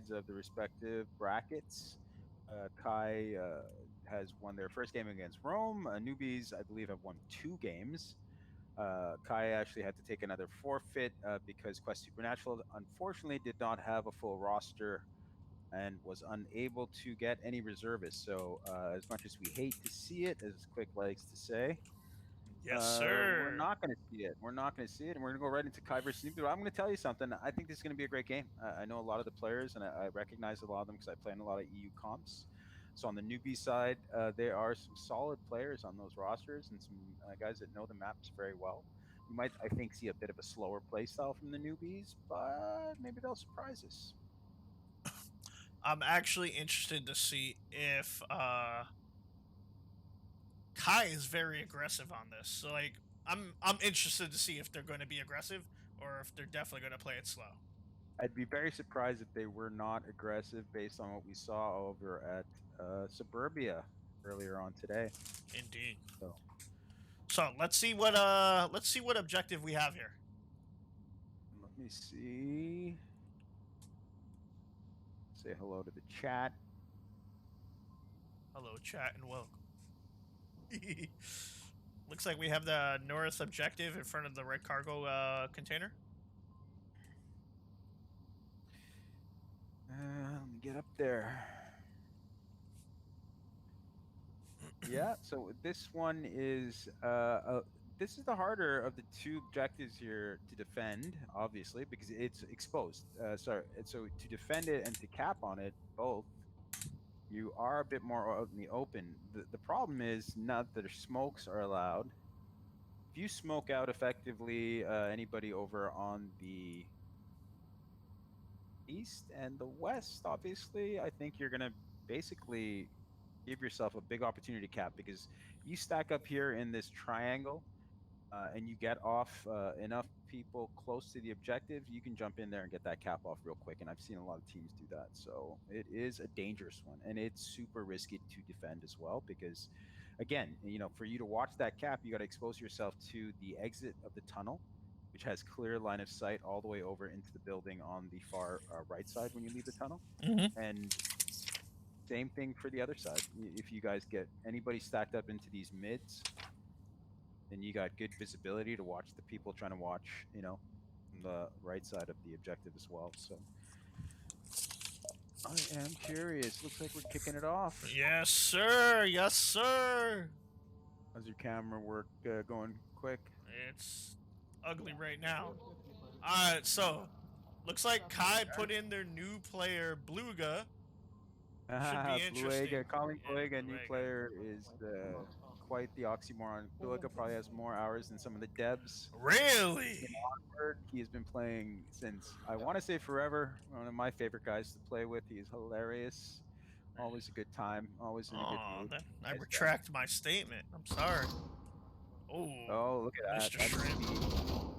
records of the respective brackets. Kai has won their first game against Rome. Newbies, I believe, have won 2 games. Kai actually had to take another forfeit because Quest Supernatural unfortunately did not have a full roster and was unable to get any reservists. So, as much as we hate to see it, as Quick likes to say, Yes, we're sir. not going to see it. We're not going to see it, and we're going to go right into Kai versus Newbie. I'm going to tell you something. I think this is going to be a great game. I know a lot of the players, and I recognize a lot of them because I play in a lot of EU comps. So on the newbie side, there are some solid players on those rosters and some guys that know the maps very well. You might, I think, see a bit of a slower play style from the newbies, but maybe they'll surprise us. I'm actually interested to see if Kai is very aggressive on this. So like I'm interested to see if they're going to be aggressive or if they're definitely going to play it slow. I'd be very surprised if they were not aggressive based on what we saw over at Suburbia earlier on today. Indeed. So So let's see what objective we have here. let me see. Say hello to the chat. Hello chat and welcome. Looks like we have the north objective in front of the red cargo container. Let me get up there. Yeah, so this one is this is the harder of the 2 objectives here to defend, obviously, because it's exposed. So to defend it and to cap on it both, you are a bit more out in the open. The problem is not that smokes are allowed. If you smoke out effectively anybody over on the east and the west, obviously, I think you're going to basically give yourself a big opportunity cap because you stack up here in this triangle and you get off enough people close to the objective, you can jump in there and get that cap off real quick. And I've seen a lot of teams do that. So it is a dangerous one. And it's super risky to defend as well because, again, for you to watch that cap, you got to expose yourself to the exit of the tunnel, which has clear line of sight all the way over into the building on the far right side when you leave the tunnel. Mm-hmm. And same thing for the other side. If you guys get anybody stacked up into these mids, then you got good visibility to watch the people trying to watch, from the right side of the objective as well. So I am curious. Looks like we're kicking it off. Yes, sir. Yes, sir. How's your camera work going quick? It's ugly right now. All right, so looks like Kai put in their new player Bluga. Should be Bluega, interesting. calling Yeah, Bluega a new Bluega. player is quite the oxymoron. Bluega probably has more hours than some of the devs in Really? Onward. He has been playing since, I want to say, forever. One of my favorite guys to play with. He's hilarious. Always a good time. Always in a good Oh, mood. then I Nice guy. retract my statement. I'm sorry. Oh, Oh, look at that. Mr. That is Shrimp. speed.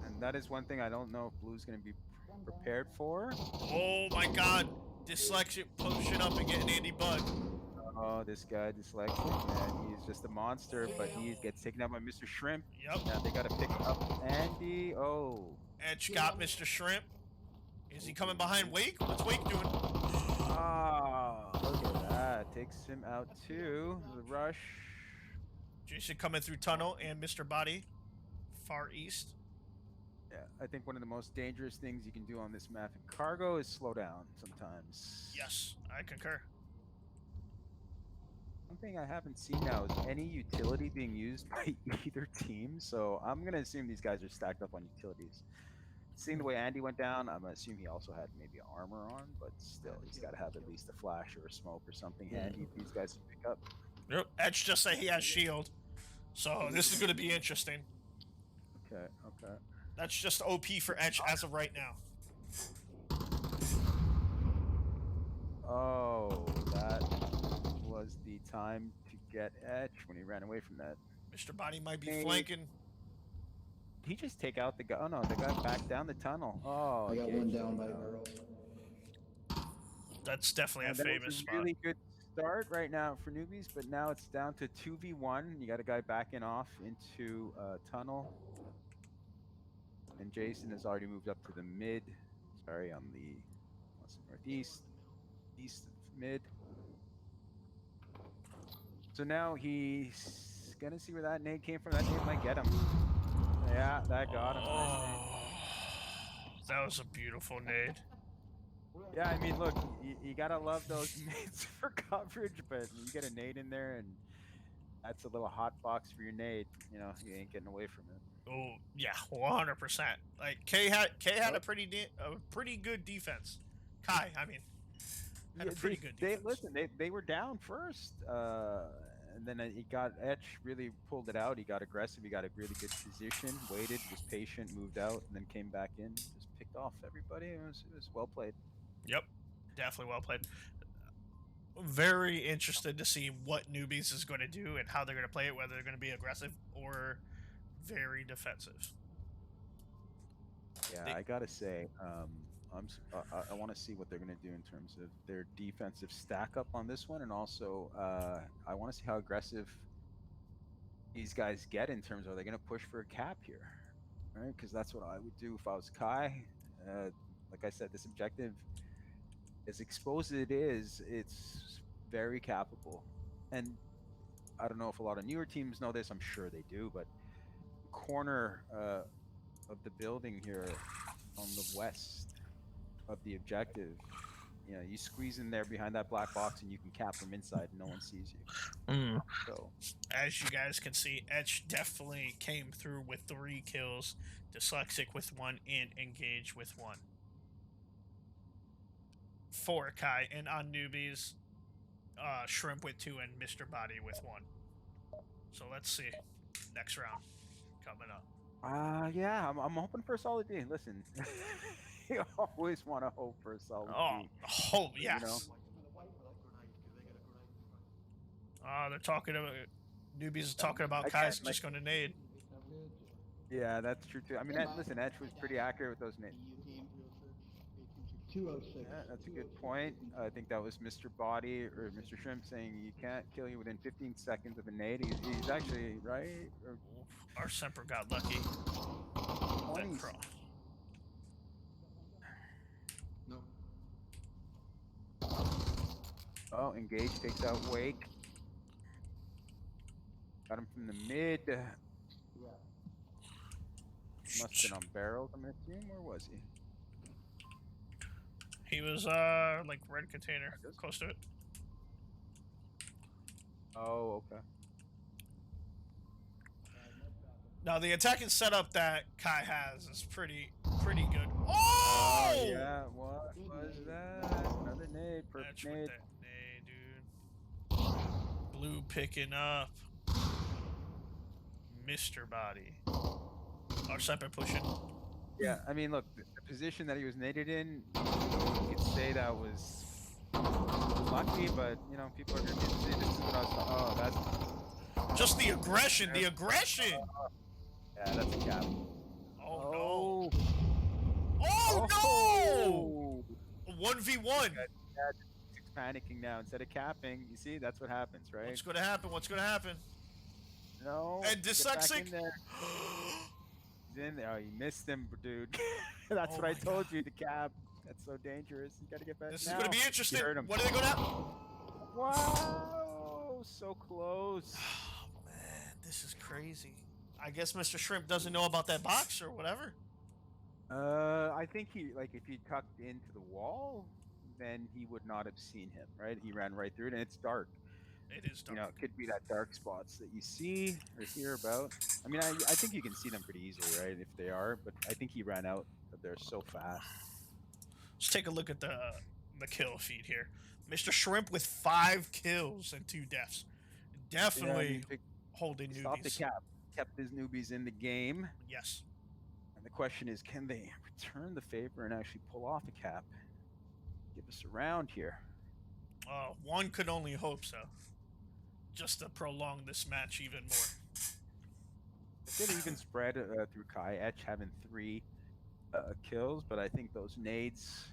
And that is one thing I don't know if Blue's going to be prepared for. Oh my God. Dyslexic pushing up and getting Andy Bug. Oh, this guy, dyslexic, man. He's just a monster, but he gets taken out by Mr. Shrimp. Yep. Now they got to pick up Andy. Oh. Edge got Mr. Shrimp. Is he coming behind Wake? What's Wake doing? Ah, look at that. Takes him out too. The rush. Jason coming through tunnel and Mr. Body. Far east. Yeah, I think one of the most dangerous things you can do on this map in cargo is slow down sometimes. Yes, I concur. One thing I haven't seen now is any utility being used by either team, so I'm going to assume these guys are stacked up on utilities. Seeing the way Andy went down, I'm going to assume he also had maybe armor on, but still, he's got to have at least a flash or a smoke or something handy for these guys to pick up. Yep. Edge just said he has shield. So this is going to be interesting. Okay, okay. That's just OP for Edge as of right now. Oh, that was the time to get Etch when he ran away from that. Mr. Body might be flanking. Did he just take out the guy? Oh no, the guy backed down the tunnel. Oh, I got one down by Earl. That's definitely a famous spot. Really good start right now for newbies, but now it's down to 2v1. You got a guy backing off into tunnel. And Jason has already moved up to the mid. Sorry, on the northeast. east of mid. So now he's gonna see where that nade came from. That nade might get him. Yeah, that got him. Nice nade. That was a beautiful nade. Yeah, I mean, look, you gotta love those nades for coverage, but you get a nade in there, and that's a little hot box for your nade. You know, you ain't getting away from it. Oh yeah, 100%. Like K had a pretty good defense. Kai, I mean, had Yeah, a pretty good they defense. listen. They were down first, and then he got Etch really pulled it out. He got aggressive. He got a really good position. Waited, was patient, moved out, and then came back in. Just picked off everybody. It was well played. Yep, definitely well played. Very interested to see what Newbies is going to do and how they're going to play it. Whether they're going to be aggressive or very defensive. Yeah, I gotta say, I want to see what they're gonna do in terms of their defensive stack up on this one, and also I want to see how aggressive these guys get in terms of, are they gonna push for a cap here, right? Because that's what I would do if I was Kai. Like I said, this objective, as exposed as it is, it's very capable, and I don't know if a lot of newer teams know this. I'm sure they do, but corner of the building here on the west of the objective, you know, you squeeze in there behind that black box and you can cap from inside and no one sees you. So as you guys can see, Etch definitely came through with 3 kills, Dyslexic with 1, and Engage with 1. For Kai, and on Newbies, Shrimp with 2 and Mr. Body with 1. So let's see. Next round coming up. yeah, I'm hoping for a solid D. Listen, you always want to hope for a solid D. Oh, yes. You know? They're talking about Newbies is talking about Kai's just going to nade. Yeah, that's true too. I mean, listen, Etch was pretty accurate with those nades. Yeah, that's a good point. I think that was Mr. Body or Mr. Shrimp saying you can't kill you within 15 seconds of a nade. He's actually right. Our Semper got lucky. No. Oh, Engage takes out Wake. Got him from the mid. Must have been on barrels, I'm gonna assume. Where was he? He was like red container, close to it. Oh, okay. Now the attacking setup that Kai has is pretty good. Oh! Yeah, what was that? Another nade, perfect nade. With that nade, dude. Blue picking up. Mr. Body. Our Semper pushing. Yeah, I mean, look, the position that he was naded in, you could say that was lucky, but, you know, people are going to say this is what I was talking. Oh, that's... Just the aggression, the aggression! Yeah, that's a cap. Oh, no. Oh, no! 1v1. He's panicking now. Instead of capping, you see, that's what happens, right? What's going to happen? What's going to happen? No. And Dyslexic. He's in there. Oh, you missed him, dude. That's what I told you. The cap. That's so dangerous. You gotta get back. This is gonna be interesting. What are they gonna? Wow, so close. Oh, man, this is crazy. I guess Mr. Shrimp doesn't know about that box or whatever. I think he, like, if he tucked into the wall, then he would not have seen him, right? He ran right through it, and it's dark. It is dark. You know, it could be that dark spots that you see or hear about. I mean, I think you can see them pretty easily, right? If they are, but I think he ran out of there so fast. Let's take a look at the kill feed here. Mr. Shrimp with 5 kills and 2 deaths. Definitely holding Newbies. Stopped the cap. Kept his Newbies in the game. Yes. And the question is, can they return the favor and actually pull off a cap? Give us a round here. One could only hope so. Just to prolong this match even more. It's an even spread through Kai. Etch having 3 kills, but I think those nades,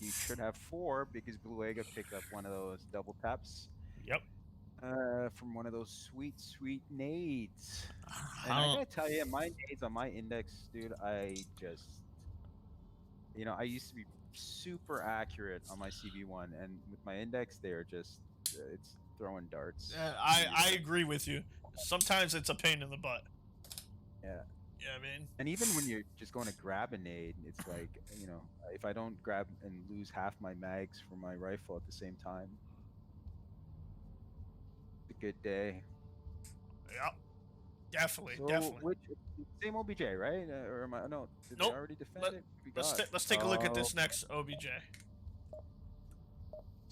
he should have 4 because Bluega picked up one of those double taps. Yep. From one of those sweet nades. And I gotta tell you, my nades on my index, dude, I just, you know, I used to be super accurate on my CV1, and with my index, they are just it's throwing darts. I agree with you. Sometimes it's a pain in the butt. Yeah. Yeah, I mean, And even when you're just going to grab a nade, it's like, if I don't grab and lose half my mags for my rifle at the same time, it's a good day. yeah, definitely, So, definitely. which same OBJ, right? Or am I? No, did they Nope. already defend Let it? We got. let's take a look at this next OBJ.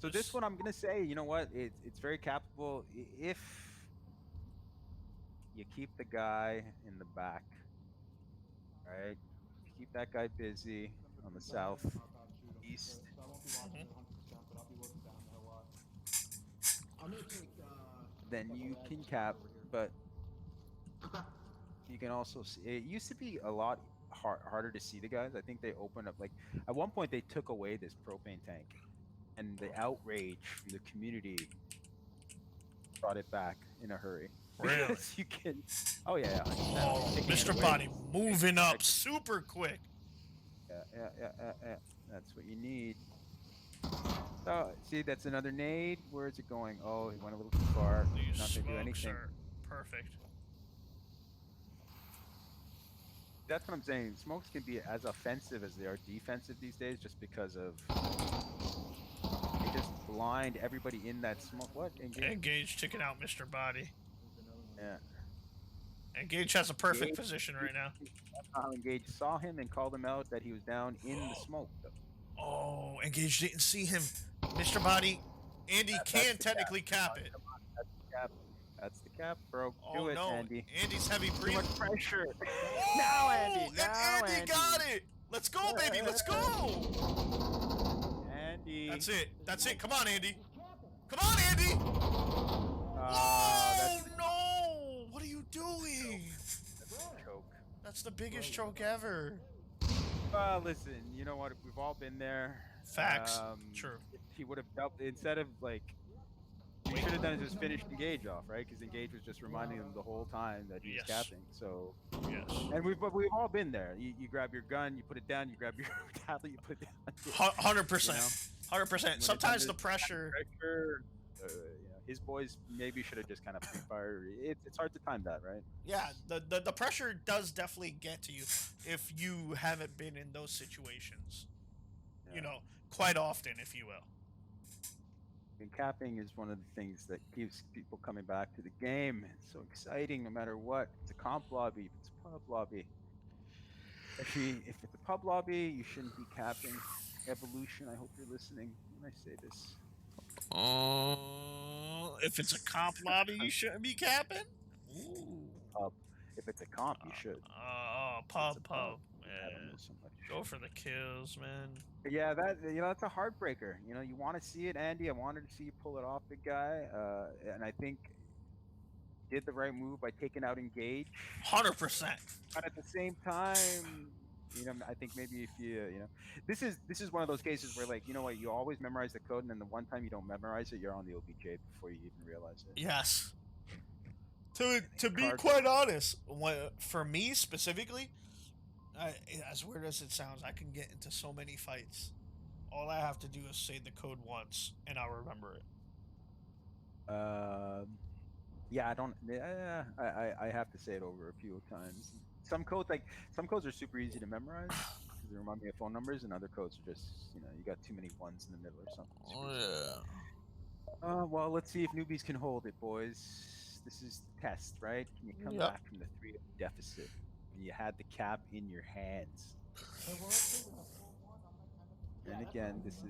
So this one, I'm gonna say, you know what? It's very capable if you keep the guy in the back, right? Keep that guy busy on the south, east. Then you can cap, but you can also see. It used to be a lot harder to see the guys. I think they opened up, like, at one point they took away this propane tank, and the outrage from the community brought it back in a hurry Really? because you can. Oh yeah, 100%. Oh, Taking it Mr. away. Body moving up super quick. Yeah. That's what you need. Oh, see, that's another nade. Where is it going? Oh, he went a little too far. These Not gonna do smokes anything. are perfect. That's what I'm saying. Smokes can be as offensive as they are defensive these days, just because of they just blind everybody in that smoke. What? Engage taking out Mr. Body. Yeah. Engage has a perfect position right now. That's how Engage saw him and called him out that he was down in the smoke. Oh, Engage didn't see him. Mr. Body, Andy can technically cap it. That's the cap. That's the cap, bro. Oh Do it, no, Andy. Andy's heavy Too breathing. much pressure. Oh, Now, Andy. Now, and Andy got it. Let's go, baby. Let's go. Andy. That's it. That's it. Come on, Andy. Come on, Andy. Oh no! What are you doing? That's a choke. That's the biggest choke ever. Listen, you know what? We've all been there. Facts. True. If he would have dealt, instead of like, what he should have done is just finished Engage off, right? Because Engage was just reminding him the whole time that he was capping. So, yes. And we've all been there. You grab your gun, you put it down. You grab your tablet, you put it down. 100%. 100%. Sometimes the pressure. His boys maybe should have just kind of pre-fired. It's hard to time that, right? Yeah, the pressure does definitely get to you if you haven't been in those situations. Yeah. You know, quite often, if you will. And capping is one of the things that keeps people coming back to the game. It's so exciting no matter what. It's a comp lobby, it's a pub lobby. If it's a pub lobby, you shouldn't be capping. Evolution, I hope you're listening when I say this. If it's a comp lobby, you shouldn't be capping? Ooh. Pub. If it's a comp, you should. Pub. I don't know so much. Go for the kills, man. Yeah, that's a heartbreaker. You want to see it, Andy. I wanted to see you pull it off, big guy. And I think you did the right move by taking out Engage. 100%. But at the same time, I think maybe if this is one of those cases where, like, you know what, you always memorize the code, and then the one time you don't memorize it, you're on the OBJ before you even realize it. Yes. To be quite honest, for me specifically, as weird as it sounds, I can get into so many fights. All I have to do is say the code once, and I'll remember it. Yeah, I don't. Yeah, I have to say it over a few times. Some codes are super easy to memorize because they remind me of phone numbers, and other codes are just you got too many ones in the middle or something. Yeah. Well, let's see if Newbies can hold it, boys. This is the test, right? Can you come back from the 3 deficit when you had the cap in your hands? And again, this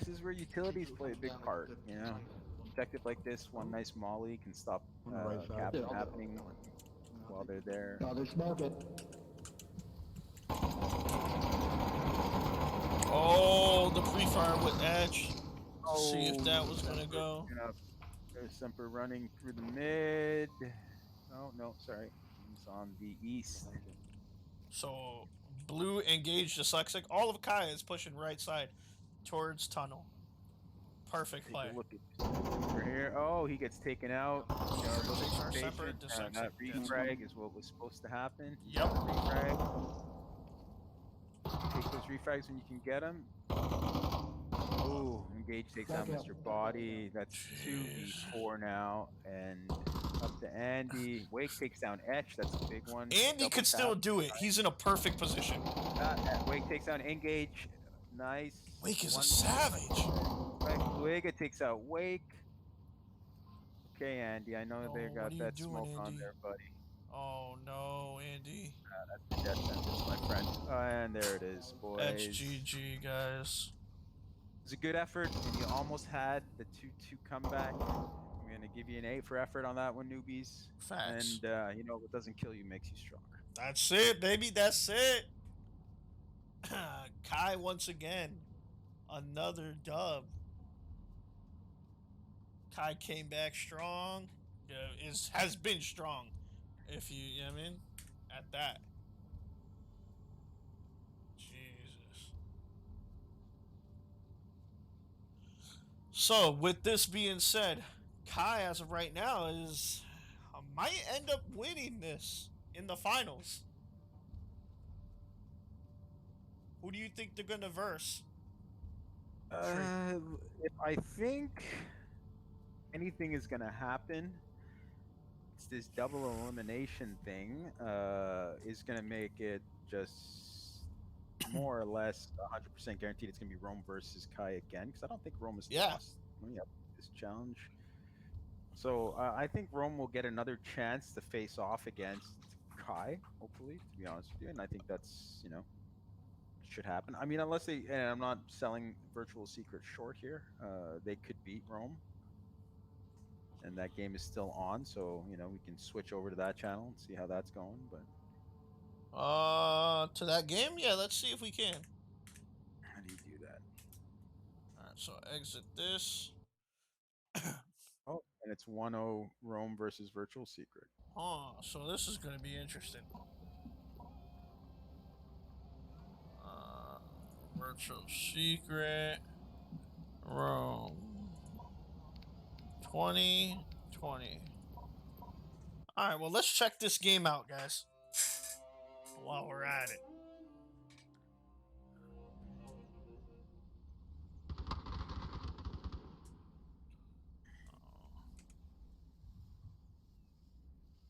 is where utilities play a big part. Objective like this, one nice molly can stop cap from happening while they're there. Oh, the pre-fire with Edge. See if that was gonna go. There's Semper running through the mid. Oh no, sorry. He's on the east. So blue engaged dyslexic. All of Kai is pushing right side towards tunnel. Perfect play. Look at over here. here. Oh, he gets taken out. You know, a little bit too First patient. separate, dyslexic. That refrag is what was supposed to happen. Yep. Refrag. Take those refrags when you can get them. Ooh, Engage takes out Mr. Body. That's 2v4 now. And up to Andy. Wake takes down Etch. That's a big one. Andy Double could still tap. do it. He's in a perfect position. Wake takes down Engage. Nice. Wake is a savage. Luega takes out Wake. Okay, Andy. I know they got that doing, smoke Andy? on there, buddy. Oh no, Andy. That's the death sentence, my friend. And there it is, boys. XGG, guys. It was a good effort, and you almost had the 2-2 comeback. I'm going to give you an 8 for effort on that one, newbies. Facts. And, you know, what doesn't kill you makes you stronger. That's it, baby. That's it. Kai once again. Another dub. Kai came back strong. Has been strong. If you know what I mean? At that. Jesus. So, with this being said, Kai, as of right now, might end up winning this in the finals. Who do you think they're gonna verse? If I think anything is going to happen, it's this double elimination thing is going to make it just more or less 100% guaranteed it's going to be Rome versus Kai again, because I don't think Rome has lost this challenge. So I think Rome will get another chance to face off against Kai, hopefully, to be honest with you. And I think that's, you know, should happen. I mean, unless they, and I'm not selling Virtual Secret short here, they could beat Rome. And that game is still on, so, you know, we can switch over to that channel and see how that's going. But to that game? Yeah, let's see if we can. how do you do that? Alright, so exit this. Oh, and it's 1-0 Rome versus Virtual Secret. Oh, so this is going to be interesting. Virtual Secret. Rome. 2020. Alright, well, let's check this game out, guys. While we're at it.